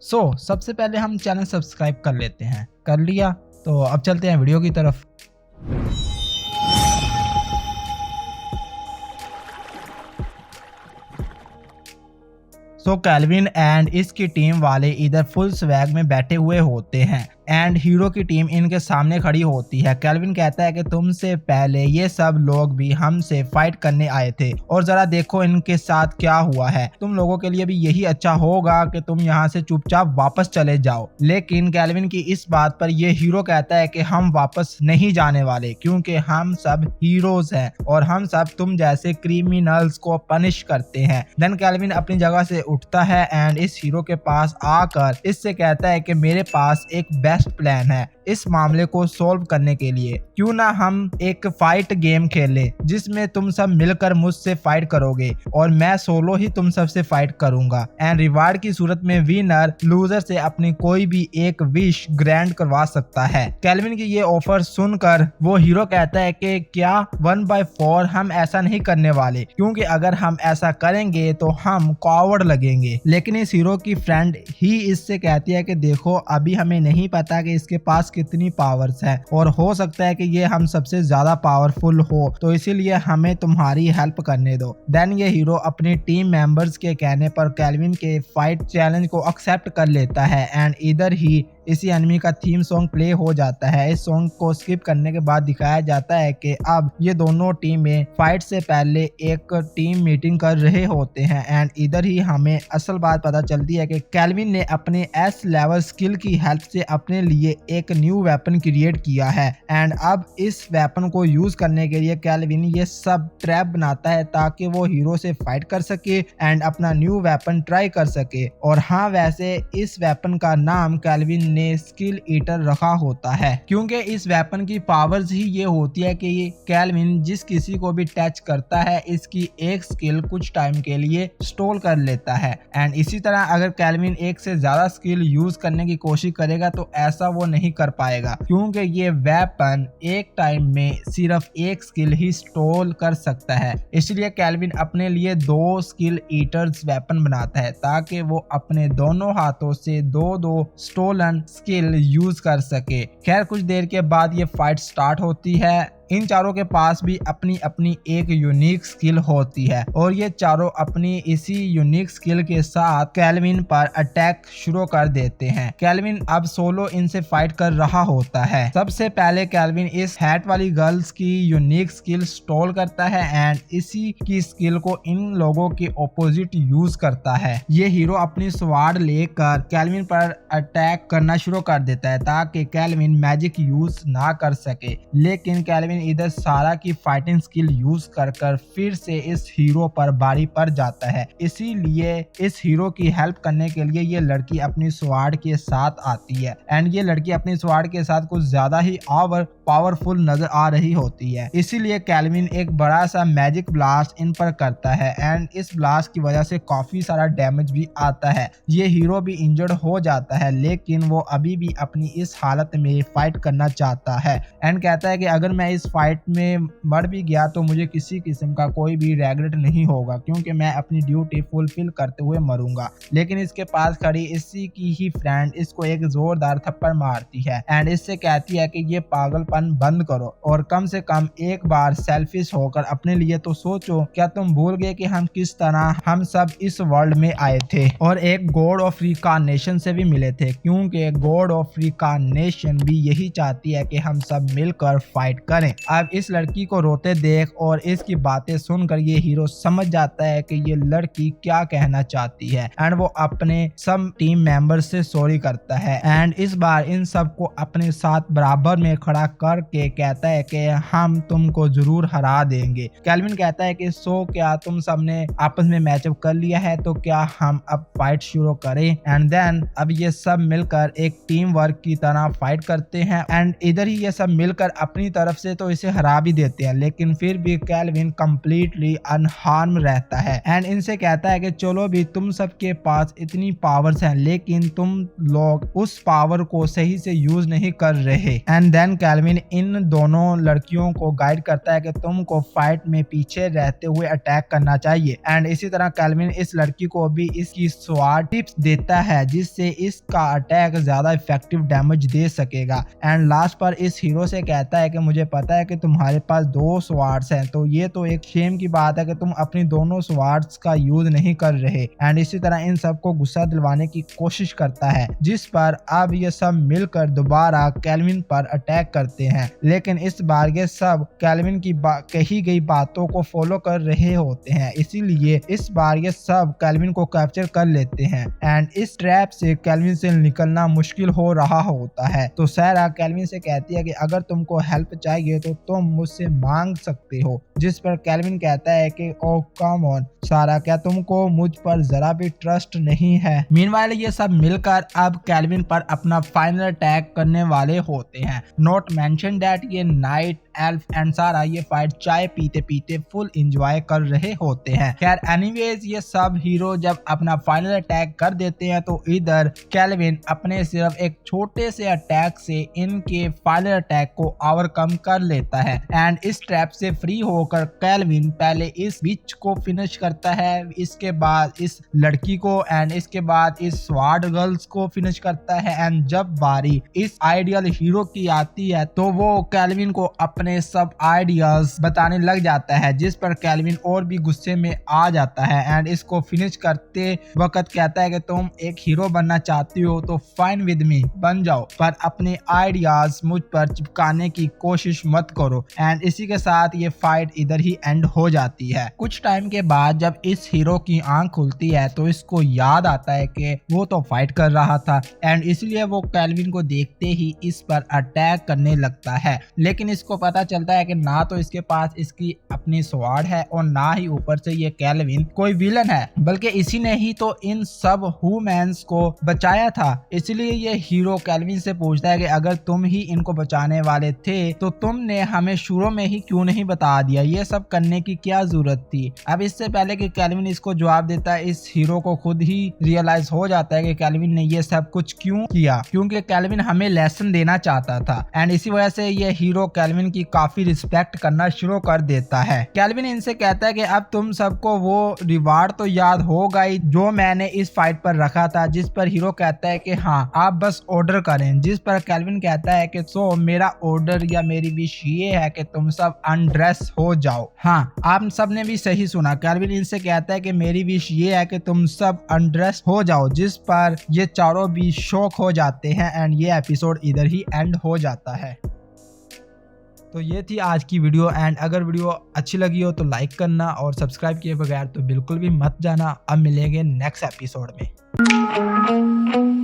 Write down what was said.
सबसे पहले हम चैनल सब्सक्राइब कर लेते हैं। कर लिया तो अब चलते हैं वीडियो की तरफ। कैल्विन एंड इसकी टीम वाले इधर फुल स्वैग में बैठे हुए होते हैं एंड हीरो की टीम इनके सामने खड़ी होती है। कैल्विन कहता है कि तुमसे पहले ये सब लोग भी हमसे फाइट करने आए थे और जरा देखो इनके साथ क्या हुआ है। तुम लोगों के लिए भी यही अच्छा होगा कि तुम यहाँ से चुपचाप वापस चले जाओ। लेकिन कैल्विन की इस बात पर ये हीरो कहता है कि हम वापस नहीं जाने वाले क्योंकि हम सब हीरोज हैं और हम सब तुम जैसे क्रिमिनल्स को पनिश करते हैं। देन कैल्विन अपनी जगह से उठता है एंड इस हीरो के पास आकर इससे कहता है कि मेरे पास एक बेस्ट प्लान है इस मामले को सॉल्व करने के लिए। क्यों ना हम एक फाइट गेम खेलें जिसमें तुम सब मिलकर मुझसे फाइट करोगे और मैं सोलो ही तुम सबसे फाइट करूंगा एंड रिवार्ड की सूरत में विनर लूजर से अपनी कोई भी एक विश ग्रैंड करवा सकता है। कैल्विन की ये ऑफर सुनकर वो हीरो कहता है कि क्या 1/4 हम ऐसा नहीं करने वाले क्योंकि अगर हम ऐसा करेंगे तो हम कॉवर्ड लगेंगे। लेकिन इस हीरो की फ्रेंड ही इससे कहती है कि देखो अभी हमें नहीं पता कि इसके पास कितनी पावर्स है और हो सकता है कि ये हम सबसे ज्यादा पावरफुल हो, तो इसीलिए हमें तुम्हारी हेल्प करने दो। देन ये हीरो अपनी टीम मेंबर्स के कहने पर कैल्विन के फाइट चैलेंज को एक्सेप्ट कर लेता है एंड इधर ही इसी एनिमी का थीम सॉन्ग प्ले हो जाता है। इस सॉन्ग को स्किप करने के बाद दिखाया जाता है कि अब ये दोनों टीमें फाइट से पहले एक टीम मीटिंग कर रहे होते हैं एंड इधर ही हमें असल बात पता चलती है कि कैल्विन ने अपने एस लेवल स्किल की हेल्प से अपने लिए एक न्यू वेपन क्रिएट किया है एंड अब इस वेपन को यूज करने के लिए कैल्विन ये सब ट्रैप बनाता है ताकि वो हीरो से फाइट कर सके एंड अपना न्यू वेपन ट्राई कर सके। और हाँ, वैसे इस वेपन का नाम कैल्विन ने स्किल ईटर रखा होता है क्योंकि इस वेपन की पावर्स ही ये होती है कि ये कैल्विन जिस किसी को भी टच करता है इसकी एक स्किल कुछ टाइम के लिए स्टोल कर लेता है एंड इसी तरह अगर कैल्विन एक से ज्यादा स्किल यूज करने की कोशिश करेगा तो ऐसा वो नहीं कर पाएगा क्योंकि ये वेपन एक टाइम में सिर्फ एक स्किल ही स्टोल कर सकता है। इसलिए कैल्विन अपने लिए 2 स्किल ईटर्स वेपन बनाता है ताकि वो अपने दोनों हाथों से दो स्टोलन स्किल यूज कर सके। खैर कुछ देर के बाद ये फाइट स्टार्ट होती है। इन चारों के पास भी अपनी अपनी एक यूनिक स्किल होती है और ये चारों अपनी इसी यूनिक स्किल के साथ कैल्विन पर अटैक शुरू कर देते हैं। कैल्विन अब सोलो इनसे फाइट कर रहा होता है। सबसे पहले कैल्विन इस हैट वाली गर्ल्स की यूनिक स्किल स्टॉल करता है एंड इसी की स्किल को इन लोगों के ऑपोजिट यूज करता है। ये हीरो अपनी स्वार्ड लेकर कैल्विन पर अटैक करना शुरू कर देता है ताकि कैल्विन मैजिक यूज ना कर सके। लेकिन कैल्विन इधर सारा की फाइटिंग स्किल यूज कर फिर से इस हीरो पर भारी पड़ जाता है। इसीलिए इस हीरो की हेल्प करने के लिए ये लड़की अपनी स्वार्ड के साथ आती है एंड ये लड़की अपनी स्वार्ड के साथ कुछ ज्यादा ही पावरफुल नजर आ रही होती है। इसीलिए कैल्विन एक बड़ा सा मैजिक ब्लास्ट इन पर करता है एंड इस ब्लास्ट की वजह से काफी सारा डैमेज भी आता है। ये हीरो भी इंजर्ड हो जाता है लेकिन वो अभी भी अपनी इस हालत में फाइट करना चाहता है एंड कहता है कि अगर मैं इस फाइट में मर भी गया तो मुझे किसी किस्म का कोई भी रेग्रेट नहीं होगा क्योंकि मैं अपनी ड्यूटी फुलफिल करते हुए मरूंगा। लेकिन इसके पास खड़ी इसी की ही फ्रेंड इसको एक जोरदार थप्पड़ मारती है एंड इससे कहती है कि ये पागलपन बंद करो और कम से कम एक बार सेल्फिश होकर अपने लिए तो सोचो। क्या तुम भूल गए कि हम किस तरह हम सब इस वर्ल्ड में आए थे और एक गॉड ऑफ रिकार्नेशन से भी मिले थे क्योंकि गॉड ऑफ रिकार्नेशन भी यही चाहती है कि हम सब मिलकर फाइट करें। अब इस लड़की को रोते देख और इसकी बातें सुनकर ये हीरो समझ जाता है कि ये लड़की क्या कहना चाहती है एंड वो अपने सब टीम मेंबर से सॉरी करता है एंड इस बार इन सबको अपने साथ बराबर में खड़ा करके कहता है कि हम तुमको जरूर हरा देंगे। कैल्विन कहता है कि क्या तुम सबने आपस में मैचअप कर लिया है तो क्या हम अब फाइट शुरू करें एंड देन अब ये सब मिलकर एक टीम वर्क की तरह फाइट करते हैं एंड इधर ही ये सब मिलकर अपनी तरफ से तो इसे हरा भी देते हैं लेकिन फिर भी कैल्विन कंप्लीटली अनहार्म रहता है एंड इनसे कहता है कि चलो भी तुम सबके पास इतनी पावर्स हैं लेकिन तुम लोग उस पावर को सही से यूज नहीं कर रहे एंड देन कैल्विन कैल्विन इन दोनों लड़कियों को गाइड करता है कि तुमको फाइट में पीछे रहते हुए अटैक करना चाहिए। एंड इसी तरह कैल्विन इस लड़की को भी इसकी स्वाड टिप्स देता है जिससे इसका अटैक ज्यादा इफेक्टिव डैमेज दे सकेगा। एंड लास्ट पर इस हीरो से कहता है कि मुझे पता है कि तुम्हारे पास 2 स्वार्ड्स हैं, तो ये तो एक शेम की बात है कि तुम अपनी दोनों स्वार्ड्स का यूज नहीं कर रहे। एंड इसी तरह इन सबको गुस्सा दिलवाने की कोशिश करता है, जिस पर अब ये सब मिलकर दोबारा कैल्विन पर अटैक करते हैं। लेकिन इस बार ये सब कैल्विन की कही गई बातों को फॉलो कर रहे होते हैं, इसीलिए इस बार ये सब कैल्विन को कैप्चर कर लेते हैं। एंड इस ट्रैप से कैल्विन से निकलना मुश्किल हो रहा होता है। तो सारा कैल्विन से कहती है कि अगर तुमको हेल्प चाहिए तो तुम मुझसे मांग सकते हो, जिस पर कैल्विन कहता है कि ओह कम ऑन सारा, क्या तुमको मुझ पर जरा भी ट्रस्ट नहीं है। मीनवाइल ये सब मिलकर अब कैल्विन पर अपना फाइनल अटैक करने वाले होते हैं। नोट मेंशन दैट ये नाइट एल्फ एंड सारा ये फाइट चाय पीते पीते फुल एंजॉय कर रहे होते हैं। खैर एनीवेज ये सब हीरो जब अपना फाइनल अटैक कर देते हैं तो इधर कैल्विन अपने सिर्फ एक छोटे से अटैक से इनके फाइनल अटैक को ओवरकम कर लेता है। एंड इस ट्रैप से फ्री होकर कैल्विन पहले इस विच को फिनिश करता है, इसके बाद इस लड़की को, एंड इसके बाद इस स्वार्ड गर्ल्स को फिनिश करता है। एंड जब बारी इस आइडियल हीरो की आती है तो वो कैल्विन को अपने सब आइडियाज बताने लग जाता है, जिस पर कैल्विन और भी गुस्से में आ जाता है। एंड इसको फिनिश करते वक्त कहता है कि तुम एक हीरो बनना चाहती हो तो फाइन विद मी, बन जाओ, पर अपने आइडियाज मुझ पर चिपकाने की कोशिश मत करो। एंड इसी के साथ ये फाइट इधर ही एंड हो जाती है। कुछ टाइम के बाद जब इस हीरो की आंख खुलती है तो इसको याद आता है कि वो तो फाइट कर रहा था, एंड इसलिए वो कैल्विन को देखते ही इस पर अटैक करने लगता है। लेकिन इसको पता चलता है कि ना तो इसके पास इसकी अपनी स्वार्ड है और ना ही ऊपर से ये कैल्विन कोई विलन है, बल्कि इसी ने ही तो इन सब ह्यूमंस को बचाया था। इसलिए ये हीरो कैल्विन से पूछता है कि अगर तुम ही इनको बचाने वाले थे तो तुमने हमें शुरू में ही क्यों नहीं बता दिया, ये सब करने की क्या जरूरत थी। अब इससे पहले कि कैल्विन इसको जवाब देता है, इस हीरो को खुद ही रियलाइज हो जाता है कि कैल्विन ने ये सब कुछ क्यों किया, क्योंकि कैल्विन हमें लेसन देना चाहता था। एंड इसी वजह से ये हीरो कैल्विन की काफी रिस्पेक्ट करना शुरू कर देता है। कैल्विन इनसे कहता है कि अब तुम सबको वो रिवार्ड तो याद होगा ही जो मैंने इस फाइट पर रखा था, जिस पर हीरो कहता है कि हाँ आप बस ऑर्डर करें, जिस पर कैल्विन कहता है कि सो मेरा ऑर्डर या मेरी विश ये है कि तुम सब अनड्रेस हो जाओ। हाँ आप सब ने भी सही सुना, कैल्विन इनसे कहता है कि मेरी विश ये है कि तुम सब अनड्रेस हो जाओ, जिस पर ये चारों भी शॉक हो जाते हैं। एंड ये एपिसोड इधर ही एंड हो जाता है। तो ये थी आज की वीडियो। एंड अगर वीडियो अच्छी लगी हो तो लाइक करना और सब्सक्राइब किए बगैर तो बिल्कुल भी मत जाना। अब मिलेंगे नेक्स्ट एपिसोड में।